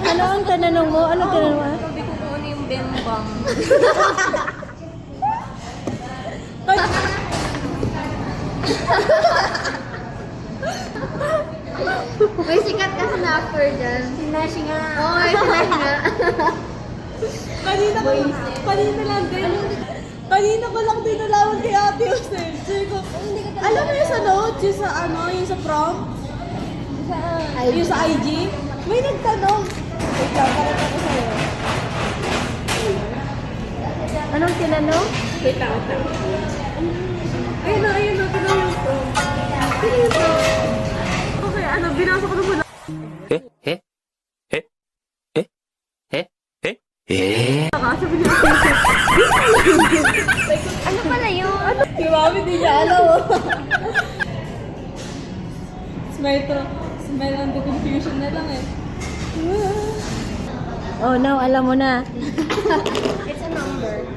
Ano ang tanong mo? Ano tinanong mo? Sabi ko kung ano yung bembang. May sikat kasi na actor dyan. Sinashi nga. Oo, may sinash nga. Kanina ko lang din nalaman kay Ate Jose. Sabi ko, alam mo yung sa notes, yung sa ano, yung sa prom? Yung sa IG? May nagtanong. Wait lang, parang ako sa'yo. Anong tinanong? Wait lang. Ayun na, tinanong yung prom. Sino yung prom? Okay, ano, binasa ko na muna. Sabi niya, Ano pala yun? si Mami di niya alam oh. Smile on the confusion na lang eh. Oh, now alam mo na. It's a number.